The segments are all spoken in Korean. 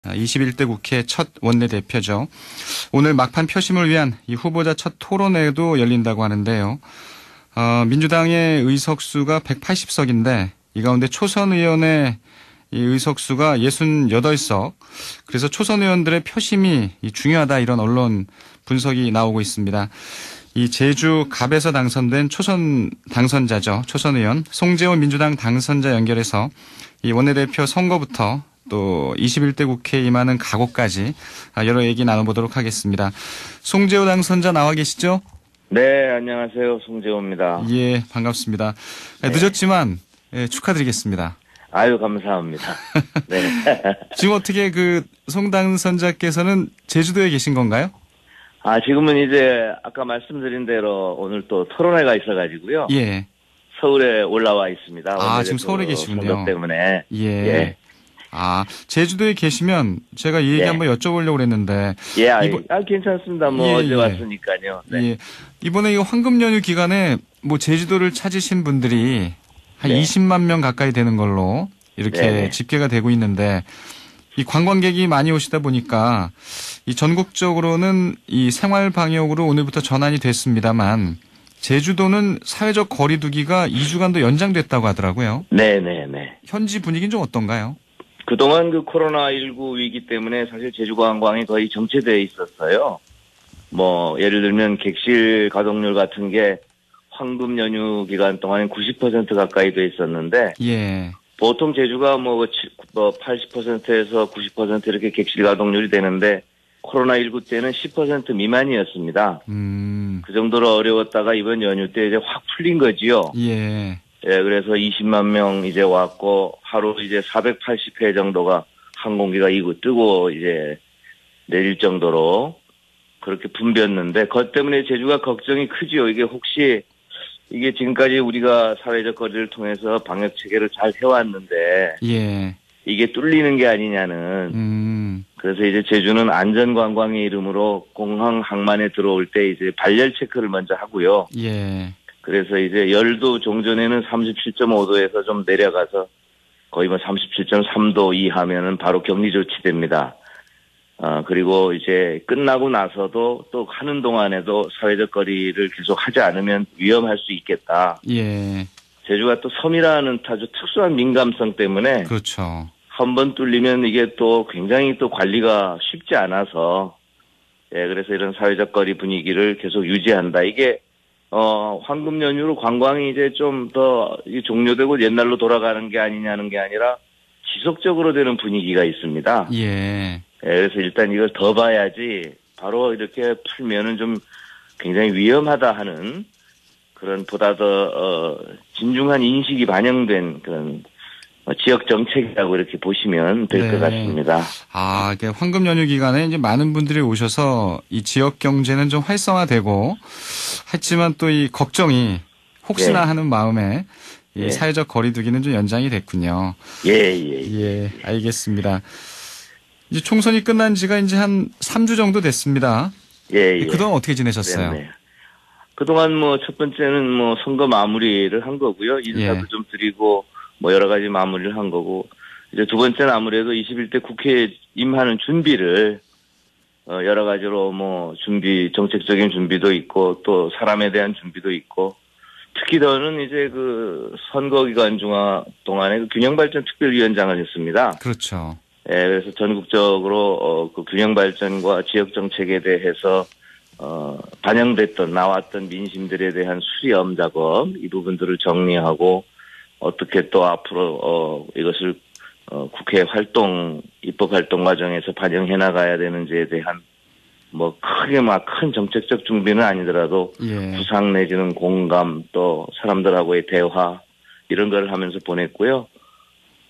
21대 국회 첫 원내대표죠. 오늘 막판 표심을 위한 이 후보자 첫 토론회도 열린다고 하는데요. 민주당의 의석수가 180석인데 이 가운데 초선 의원의 이 의석수가 68석. 그래서 초선 의원들의 표심이 중요하다 이런 언론 분석이 나오고 있습니다. 이 제주 갑에서 당선된 초선 당선자죠. 초선 의원 송재호 민주당 당선자 연결해서 이 원내대표 선거부터 또 21대 국회에 임하는 각오까지 여러 얘기 나눠보도록 하겠습니다. 송재호 당선자 나와 계시죠? 네, 안녕하세요. 송재호입니다. 예, 반갑습니다. 네. 늦었지만 축하드리겠습니다. 아유, 감사합니다. 네. 지금 어떻게 송 당선자께서는 제주도에 계신 건가요? 지금은 이제 아까 말씀드린 대로 오늘 또 토론회가 있어가지고요. 예. 서울에 올라와 있습니다. 지금 서울에 계시군요. 선거 때문에. 예. 제주도에 계시면 제가 이 얘기 한번 여쭤보려고 그랬는데. 예, 괜찮습니다. 어제 왔으니까요. 네. 예. 이번에 이 황금 연휴 기간에 제주도를 찾으신 분들이 한 20만 명 가까이 되는 걸로 이렇게 집계가 되고 있는데 이 관광객이 많이 오시다 보니까 이 전국적으로는 이 생활 방역으로 오늘부터 전환이 됐습니다만 제주도는 사회적 거리 두기가 2주간도 연장됐다고 하더라고요. 네네네. 현지 분위기는 좀 어떤가요? 그동안 코로나19 위기 때문에 사실 제주 관광이 거의 정체되어 있었어요. 예를 들면 객실 가동률 같은 게 황금 연휴 기간 동안에 90% 가까이 돼 있었는데. 예. 보통 제주가 80%에서 90% 이렇게 객실 가동률이 되는데 코로나19 때는 10% 미만이었습니다. 그 정도로 어려웠다가 이번 연휴 때 이제 확 풀린 거지요. 예. 예, 그래서 20만 명 이제 왔고 하루 이제 480회 정도가 항공기가 뜨고 이제 내릴 정도로 그렇게 붐볐는데 그것 때문에 제주가 걱정이 크지요. 이게 지금까지 우리가 사회적 거리를 통해서 방역 체계를 잘 해왔는데 이게 뚫리는 게 아니냐는 그래서 이제 제주는 안전관광의 이름으로 공항 항만에 들어올 때 이제 발열 체크를 먼저 하고요. 그래서 이제 열도 종전에는 37.5도에서 좀 내려가서 거의 37.3도 이하면은 바로 격리 조치됩니다. 그리고 이제 끝나고 나서도 또 하는 동안에도 사회적 거리를 계속 하지 않으면 위험할 수 있겠다. 예. 제주가 또 섬이라는 아주 특수한 민감성 때문에. 그렇죠. 한번 뚫리면 이게 또 굉장히 또 관리가 쉽지 않아서. 예, 그래서 이런 사회적 거리 분위기를 계속 유지한다. 이게, 황금 연휴로 관광이 이제 좀 더 종료되고 옛날로 돌아가는 게 아니냐는 게 아니라 지속적으로 되는 분위기가 있습니다. 예. 그래서 일단 이걸 더 봐야지 바로 이렇게 풀면은 좀 굉장히 위험하다 하는 그런 보다 더 진중한 인식이 반영된 그런 지역 정책이라고 이렇게 보시면 될 것 같습니다. 이게 황금 연휴 기간에 이제 많은 분들이 오셔서 이 지역 경제는 좀 활성화되고 했지만 또 이 걱정이 혹시나 하는 마음에 이 사회적 거리두기는 좀 연장이 됐군요. 예, 알겠습니다. 이제 총선이 끝난 지가 이제 한 3주 정도 됐습니다. 그동안 어떻게 지내셨어요? 네네. 그동안 첫 번째는 선거 마무리를 한 거고요. 인사도 좀 드리고 여러 가지 마무리를 한 거고 이제 두 번째는 아무래도 21대 국회에 임하는 준비를 여러 가지로 정책적인 준비도 있고 또 사람에 대한 준비도 있고 특히 더는 이제 선거 기간 동안에 균형발전 특별위원장을 했습니다. 그렇죠. 예, 그래서 전국적으로 균형 발전과 지역 정책에 대해서 나왔던 민심들에 대한 수렴 작업 이 부분들을 정리하고 어떻게 또 앞으로 이것을 국회 활동 입법 활동 과정에서 반영해 나가야 되는지에 대한 크게 큰 정책적 준비는 아니더라도 구상 내지는 공감 또 사람들하고의 대화 이런 걸 하면서 보냈고요.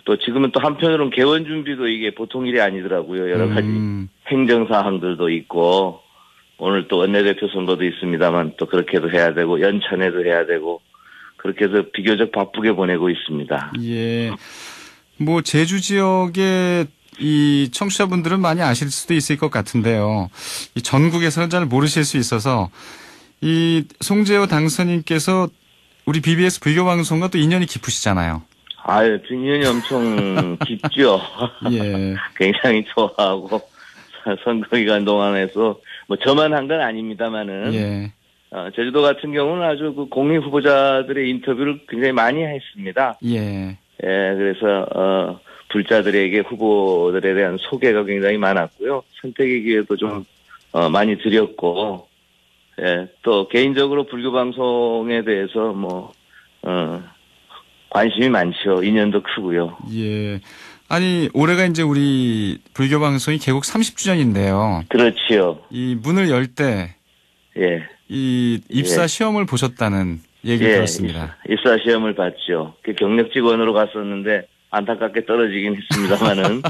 또 지금은 또 한편으로는 개원 준비도 이게 보통 일이 아니더라고요. 여러 가지 행정 사항들도 있고 오늘 또 원내대표 선거도 있습니다만 또 그렇게도 해야 되고 연찬회도 해야 되고 그렇게 해서 비교적 바쁘게 보내고 있습니다. 예. 제주 지역의 이 청취자분들은 많이 아실 수도 있을 것 같은데요. 이 전국에서는 잘 모르실 수 있어서 이 송재호 당선인께서 우리 BBS 불교방송과 또 인연이 깊으시잖아요. 아유, 인연이 엄청 깊죠. 예. 굉장히 좋아하고 선거 기간 동안에서 뭐 저만 한 건 아닙니다만은 예. 제주도 같은 경우는 아주 그 공익 후보자들의 인터뷰를 굉장히 많이 했습니다. 예. 예, 그래서 불자들에게 후보들에 대한 소개가 굉장히 많았고요. 선택의 기회도 좀 많이 드렸고, 예, 또 개인적으로 불교 방송에 대해서 뭐 관심이 많죠. 인연도 크고요. 예. 아니, 올해가 이제 우리 불교 방송이 개국 30주년인데요. 그렇지요. 이 문을 열 때, 예. 이 입사 시험을 보셨다는 얘기를 들었습니다. 입사 시험을 봤죠. 그 경력 직원으로 갔었는데 안타깝게 떨어지긴 했습니다만은.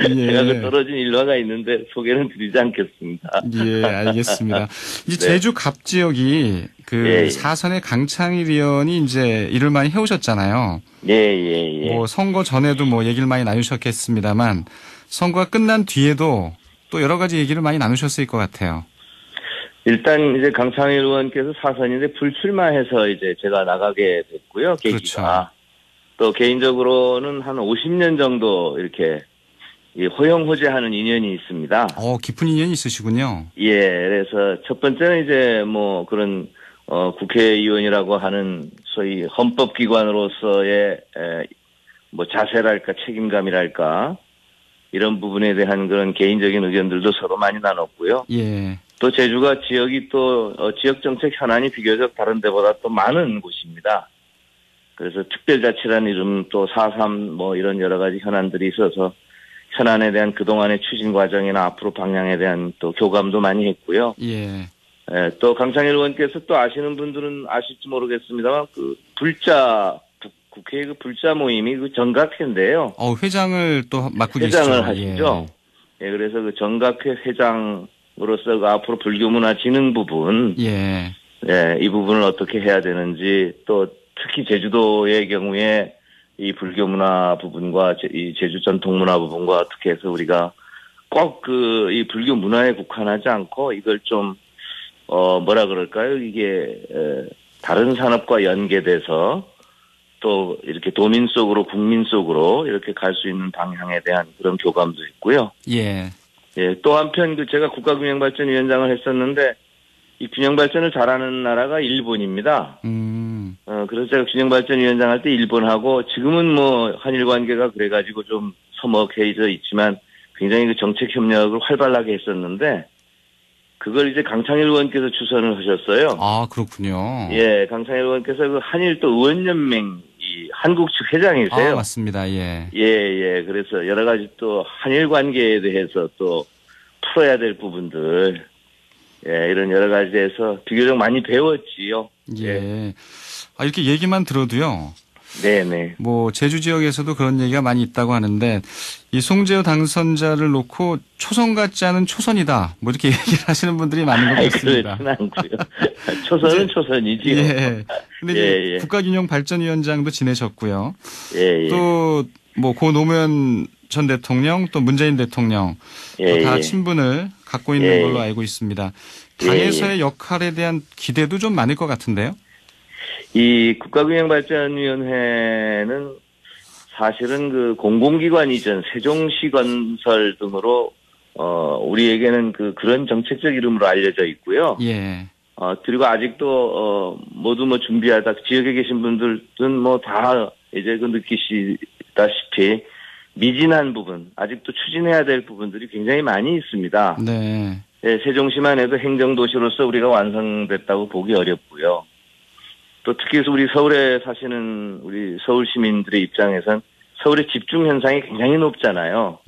예. 제가 그 떨어진 일화가 있는데 소개는 드리지 않겠습니다. 예, 알겠습니다. 이제 제주 갑 지역이 그 사선의 강창일 의원이 이제 일을 많이 해오셨잖아요. 예. 뭐 선거 전에도 뭐 얘기를 많이 나누셨겠습니다만 선거가 끝난 뒤에도 또 여러 가지 얘기를 많이 나누셨을 것 같아요. 일단 이제 강창일 의원께서 사선인데 불출마해서 이제 제가 나가게 됐고요. 계기가. 그렇죠. 또 개인적으로는 한 50년 정도 이렇게 호영호재하는 인연이 있습니다. 깊은 인연이 있으시군요. 예, 그래서 첫 번째는 이제 뭐 그런 국회의원이라고 하는 소위 헌법기관으로서의 뭐 자세랄까 책임감이랄까 이런 부분에 대한 그런 개인적인 의견들도 서로 많이 나눴고요. 예. 또 제주가 지역이 또 지역 정책 현안이 비교적 다른 데보다 또 많은 곳입니다. 그래서 특별자치라는 이름 또 4.3 뭐 이런 여러 가지 현안들이 있어서 현안에 대한 그동안의 추진 과정이나 앞으로 방향에 대한 또 교감도 많이 했고요. 예. 또 강창일 의원께서 또 아시는 분들은 아실지 모르겠습니다만 그 국회 그 불자 모임이 그 정각회인데요. 회장을 또 맡고 계시죠. 회장을 하시죠. 예. 그래서 그 정각회 회장으로서 그 앞으로 불교문화 진흥 부분. 예, 이 부분을 어떻게 해야 되는지 또 특히 제주도의 경우에 이 불교 문화 부분과 이 제주 전통 문화 부분과 어떻게 해서 우리가 꼭 이 불교 문화에 국한하지 않고 이걸 좀 뭐라 그럴까요? 이게 다른 산업과 연계돼서 또 이렇게 도민 속으로 국민 속으로 이렇게 갈 수 있는 방향에 대한 그런 교감도 있고요. 예. 예. 또 한편 제가 국가균형발전위원장을 했었는데 이 균형발전을 잘하는 나라가 일본입니다. 그래서 제가 균형발전위원장 할 때 일본하고 지금은 뭐 한일 관계가 그래가지고 좀 서먹해져 있지만 굉장히 그 정책 협력을 활발하게 했었는데 그걸 이제 강창일 의원께서 추선을 하셨어요. 아, 그렇군요. 예, 강창일 의원께서 그 한일 또 의원연맹 이 한국 측 회장이세요. 아, 맞습니다. 예. 예. 그래서 여러 가지 또 한일 관계에 대해서 또 풀어야 될 부분들 예, 이런 여러 가지에서 비교적 많이 배웠지요. 예. 이렇게 얘기만 들어도요. 네네. 뭐 제주 지역에서도 그런 얘기가 많이 있다고 하는데 이 송재호 당선자를 놓고 초선 같지 않은 초선이다. 뭐 이렇게 얘기를 하시는 분들이 많은 것 같습니다. 그렇진 않고요. 초선은 초선이지요. 예. 근데 국가균형발전위원장도 지내셨고요. 예. 또 뭐 고 노무현 전 대통령 또 문재인 대통령 다 친분을 갖고 있는 걸로 알고 있습니다. 당에서의 역할에 대한 기대도 좀 많을 것 같은데요. 이 국가균형발전위원회는 사실은 그 공공기관 이전 세종시 건설 등으로 우리에게는 그런 정책적 이름으로 알려져 있고요. 예. 그리고 아직도 모두 뭐 준비하다 지역에 계신 분들은 뭐 다 이제 그 느끼시다시피 미진한 부분, 아직도 추진해야 될 부분들이 굉장히 많이 있습니다. 네. 예, 세종시만 해도 행정도시로서 우리가 완성됐다고 보기 어렵고요. 또 특히 우리 서울에 사시는 우리 서울 시민들의 입장에선 서울의 집중 현상이 굉장히 높잖아요.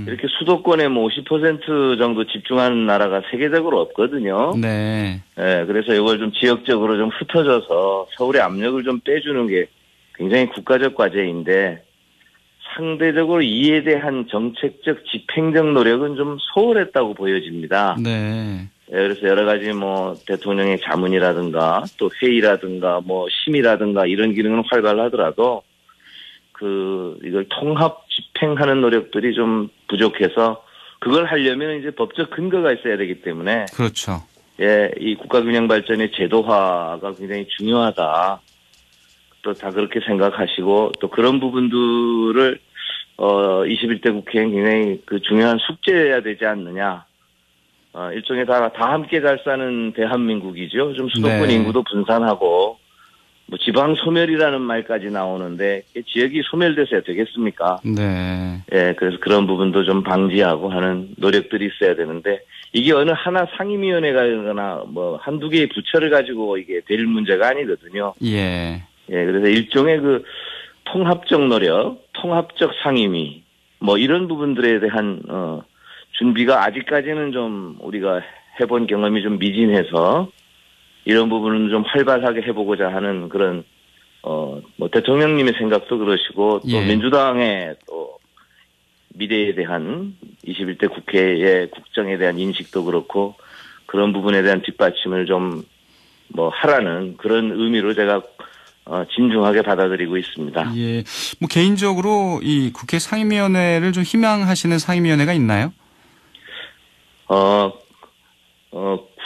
이렇게 수도권에 뭐 50% 정도 집중하는 나라가 세계적으로 없거든요. 네. 예, 그래서 이걸 좀 지역적으로 좀 흩어져서 서울의 압력을 좀 빼주는 게 굉장히 국가적 과제인데 상대적으로 이에 대한 정책적 집행적 노력은 좀 소홀했다고 보여집니다. 네. 예, 그래서 여러 가지 뭐 대통령의 자문이라든가 또 회의라든가 뭐 심의라든가 이런 기능은 활발하더라도 이걸 통합 집행하는 노력들이 좀 부족해서 그걸 하려면 이제 법적 근거가 있어야 되기 때문에 그렇죠. 예, 이 국가균형발전의 제도화가 굉장히 중요하다. 또 다 그렇게 생각하시고 또 그런 부분들을 21대 국회에 굉장히 그 중요한 숙제여야 되지 않느냐. 일종의 다 함께 잘 사는 대한민국이죠. 좀 수도권 네. 인구도 분산하고 뭐 지방 소멸이라는 말까지 나오는데 지역이 소멸돼서야 되겠습니까? 네. 예, 그래서 그런 부분도 좀 방지하고 하는 노력들이 있어야 되는데 이게 어느 하나 상임위원회가거나 뭐 한두 개의 부처를 가지고 이게 될 문제가 아니거든요. 예. 예, 그래서 일종의 그 통합적 노력, 통합적 상임위 뭐 이런 부분들에 대한 준비가 아직까지는 좀 우리가 해본 경험이 좀 미진해서 이런 부분은 좀 활발하게 해보고자 하는 그런 뭐 대통령님의 생각도 그러시고 또 예. 민주당의 또 미래에 대한 21대 국회의 국정에 대한 인식도 그렇고 그런 부분에 대한 뒷받침을 좀 뭐 하라는 그런 의미로 제가 진중하게 받아들이고 있습니다. 예. 뭐 개인적으로 이 국회 상임위원회를 좀 희망하시는 상임위원회가 있나요?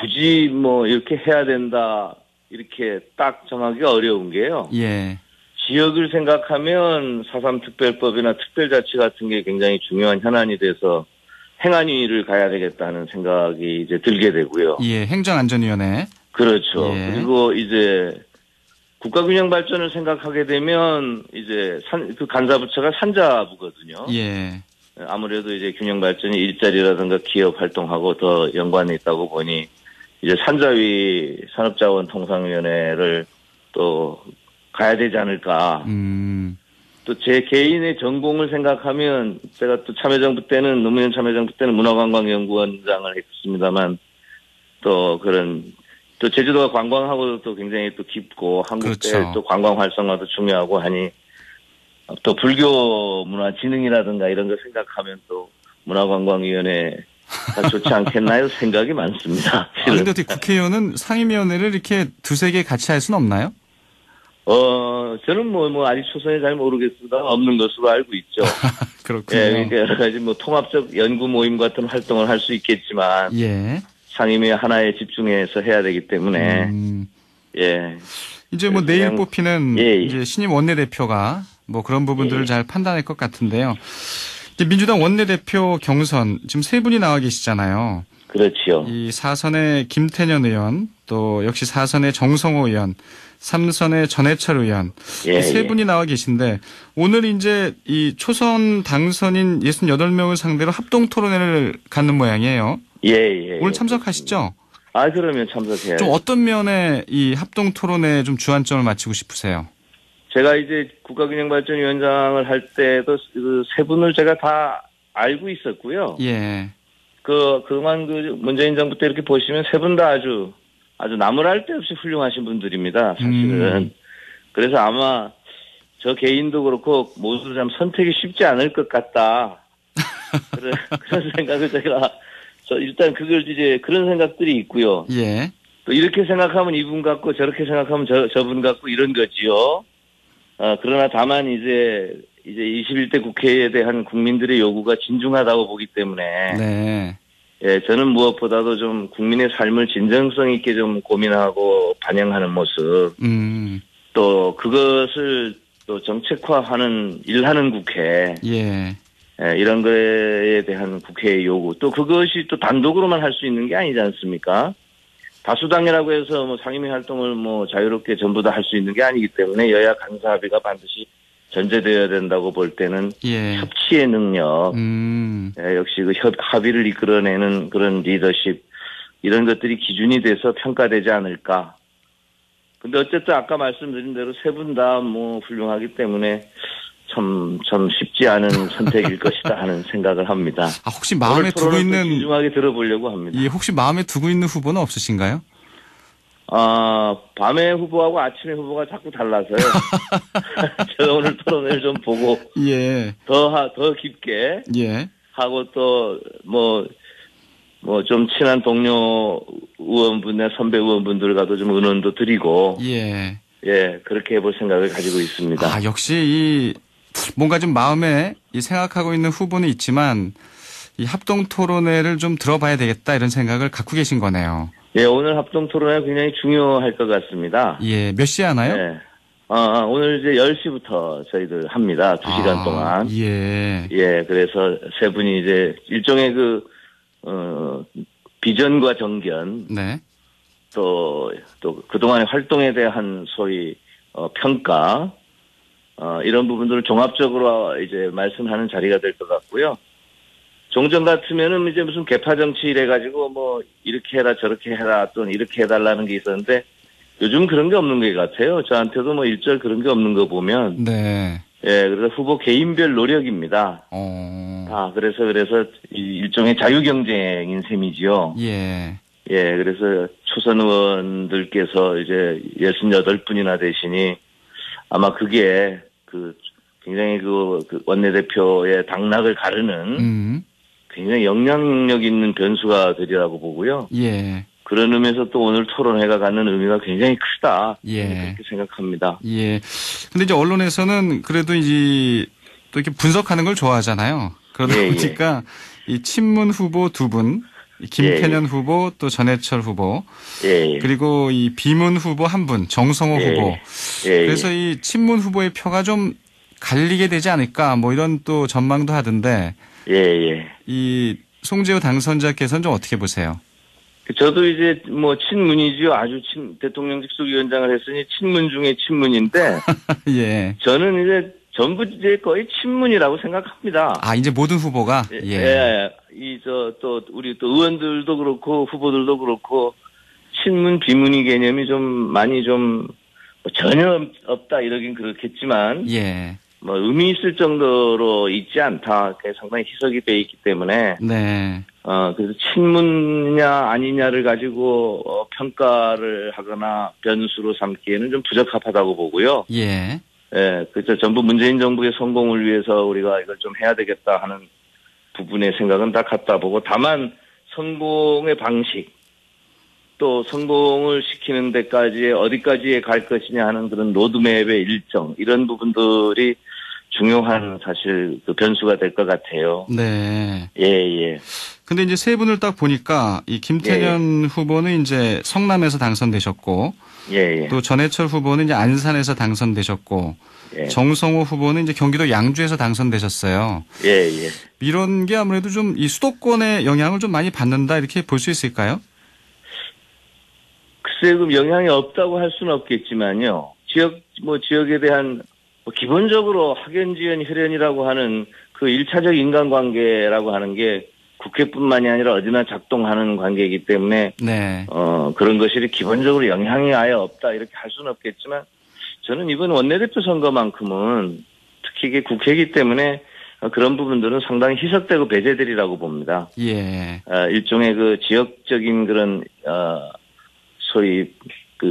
굳이 뭐 이렇게 해야 된다 이렇게 딱 정하기가 어려운 게요. 예. 지역을 생각하면 4.3 특별법이나 특별자치 같은 게 굉장히 중요한 현안이 돼서 행안위를 가야 되겠다는 생각이 이제 들게 되고요. 예. 행정안전위원회. 그렇죠. 예. 그리고 이제 국가균형 발전을 생각하게 되면 이제 그 간사부처가 산자부거든요. 예. 아무래도 이제 균형 발전이 일자리라든가 기업 활동하고 더 연관이 있다고 보니 이제 산자위 산업자원통상위원회를 또 가야 되지 않을까. 또 제 개인의 전공을 생각하면 제가 또 참여정부 때는 노무현 참여정부 때는 문화관광연구원장을 했습니다만 또 그런 또 제주도가 관광하고도 또 굉장히 또 깊고 한국의 그렇죠. 또 관광 활성화도 중요하고 하니 또 불교 문화 진흥이라든가 이런 거 생각하면 또 문화관광위원회가 좋지 않겠나요? 생각이 많습니다. 그런데 어떻게 국회의원은 상임위원회를 이렇게 두세 개 같이 할 수는 없나요? 저는 뭐 아직 초선에 잘 모르겠습니다. 없는 것으로 알고 있죠. 그렇군요. 예, 그러니까 여러 가지 뭐 통합적 연구 모임 같은 활동을 할 수 있겠지만 예. 상임위 하나에 집중해서 해야 되기 때문에 예. 이제 뭐 내일 뽑히는 예. 이제 신임 원내대표가 뭐 그런 부분들을 잘 판단할 것 같은데요. 이제 민주당 원내대표 경선 지금 세 분이 나와 계시잖아요. 그렇지요. 이 4선의 김태년 의원, 또 역시 4선의 정성호 의원, 3선의 전해철 의원 예, 세 분이 나와 계신데 오늘 이제 이 초선 당선인 68명을 상대로 합동 토론회를 갖는 모양이에요. 예. 오늘 참석하시죠? 그러면 참석해야죠. 좀 어떤 면에 이 합동 토론회에 좀 주안점을 맞추고 싶으세요? 제가 이제 국가균형발전위원장을 할 때도 그 세 분을 제가 다 알고 있었고요. 예. 그동안 문재인 정부 때 이렇게 보시면 세 분 다 아주 나무랄 데 없이 훌륭하신 분들입니다, 사실은. 그래서 아마 저 개인도 그렇고 모두 참 선택이 쉽지 않을 것 같다. 그런 생각을 제가 일단 그걸 이제 그런 생각들이 있고요. 예. 또 이렇게 생각하면 이분 같고 저렇게 생각하면 저분 같고 이런 거지요. 그러나 다만 이제 21대 국회에 대한 국민들의 요구가 진중하다고 보기 때문에. 네. 예, 저는 무엇보다도 좀 국민의 삶을 진정성 있게 좀 고민하고 반영하는 모습. 또 그것을 또 정책화하는 일하는 국회. 예. 예, 이런 거에 대한 국회의 요구. 또 그것이 또 단독으로만 할 수 있는 게 아니지 않습니까? 다수당이라고 해서 뭐 상임위 활동을 뭐 자유롭게 전부 다 할 수 있는 게 아니기 때문에 여야 간사 합의가 반드시 전제되어야 된다고 볼 때는 예. 협치의 능력, 예, 역시 그 합의를 이끌어내는 그런 리더십 이런 것들이 기준이 돼서 평가되지 않을까. 근데 어쨌든 아까 말씀드린 대로 세 분 다 뭐 훌륭하기 때문에 참 쉽지 않은 선택일 것이다 하는 생각을 합니다. 혹시 마음에 두고 있는 진중하게 들어보려고 합니다. 예, 혹시 마음에 두고 있는 후보는 없으신가요? 밤에 후보하고 아침에 후보가 자꾸 달라서요. 제가 오늘 토론회를 좀 보고 예. 더 깊게 예. 하고 또 뭐 좀 친한 동료 의원분이나 선배 의원분들과도 좀 의논도 드리고 예. 예, 그렇게 해볼 생각을 가지고 있습니다. 역시 뭔가 좀 마음에 생각하고 있는 후보는 있지만 이 합동 토론회를 좀 들어봐야 되겠다 이런 생각을 갖고 계신 거네요. 예, 오늘 합동 토론회 굉장히 중요할 것 같습니다. 예, 몇 시에 하나요? 네. 오늘 이제 10시부터 저희들 합니다. 2시간 동안. 예. 예, 그래서 세 분이 이제 일종의 비전과 정견. 네. 또 그동안의 활동에 대한 소위, 평가. 이런 부분들을 종합적으로 이제 말씀하는 자리가 될 것 같고요. 종전 같으면은 이제 무슨 개파 정치 이래가지고 뭐 이렇게 해라 저렇게 해라 또는 이렇게 해달라는 게 있었는데 요즘 그런 게 없는 것 같아요. 저한테도 뭐 일절 그런 게 없는 거 보면. 네. 예, 그래서 후보 개인별 노력입니다. 그래서 일종의 자유 경쟁인 셈이지요. 예. 예, 그래서 초선 의원들께서 이제 68분이나 되시니 아마 그게 굉장히 원내대표의 당락을 가르는 굉장히 영향력 있는 변수가 되리라고 보고요. 예. 그런 의미에서 또 오늘 토론회가 갖는 의미가 굉장히 크다. 예. 그렇게 생각합니다. 예. 근데 이제 언론에서는 그래도 이제 또 이렇게 분석하는 걸 좋아하잖아요. 그러다 보니까 이 친문 후보 두 분, 김태년 후보 또 전해철 후보, 그리고 이 비문 후보 한 분, 정성호 후보. 그래서 이 친문 후보의 표가 좀 갈리게 되지 않을까 뭐 이런 또 전망도 하던데. 이 송재호 당선자께서는 좀 어떻게 보세요? 저도 이제 뭐 친문이지요. 아주 대통령 직속위원장을 했으니 친문 중에 친문인데. 예. 저는 이제 전부 이제 거의 친문이라고 생각합니다. 이제 모든 후보가? 예. 우리 또 의원들도 그렇고 후보들도 그렇고 친문 비문의 개념이 좀 많이 좀 전혀 없다 이러긴 그렇겠지만. 예. 뭐 의미 있을 정도로 있지 않다. 상당히 희석이 돼 있기 때문에. 네. 그래서 친문이냐 아니냐를 가지고 평가를 하거나 변수로 삼기에는 좀 부적합하다고 보고요. 예. 예, 그래서 전부 문재인 정부의 성공을 위해서 우리가 이걸 좀 해야 되겠다 하는 부분의 생각은 다 갖다 보고 다만 성공의 방식 또 성공을 시키는 데까지 어디까지에 갈 것이냐 하는 그런 로드맵의 일정 이런 부분들이 중요한 사실 변수가 될 것 같아요. 네. 예. 근데 이제 세 분을 딱 보니까 이 김태년 후보는 이제 성남에서 당선되셨고, 또 전해철 후보는 이제 안산에서 당선되셨고, 정성호 후보는 이제 경기도 양주에서 당선되셨어요. 이런 게 아무래도 좀 이 수도권의 영향을 좀 많이 받는다 이렇게 볼 수 있을까요? 글쎄, 그럼 영향이 없다고 할 수는 없겠지만요. 지역에 대한 기본적으로 학연지연 혈연이라고 하는 그 1차적 인간관계라고 하는 게 국회뿐만이 아니라 어디나 작동하는 관계이기 때문에 그런 것이 기본적으로 영향이 아예 없다 이렇게 할 수는 없겠지만 저는 이번 원내대표 선거만큼은 특히 이게 국회이기 때문에 그런 부분들은 상당히 희석되고 배제되리라고 봅니다. 예. 일종의 지역적인 그런 소위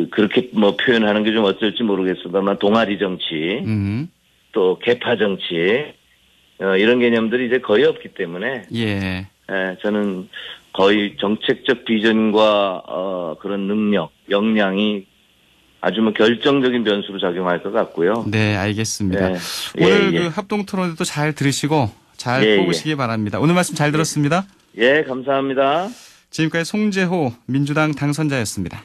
그렇게 뭐 표현하는 게 좀 어쩔지 모르겠습니다만 동아리 정치, 또 개파 정치, 이런 개념들이 이제 거의 없기 때문에, 저는 거의 정책적 비전과, 그런 능력, 역량이 아주 결정적인 변수로 작용할 것 같고요. 네, 알겠습니다. 오늘 합동 토론도 잘 들으시고 잘 뽑으시기 바랍니다. 오늘 말씀 잘 들었습니다. 감사합니다. 지금까지 송재호 민주당 당선자였습니다.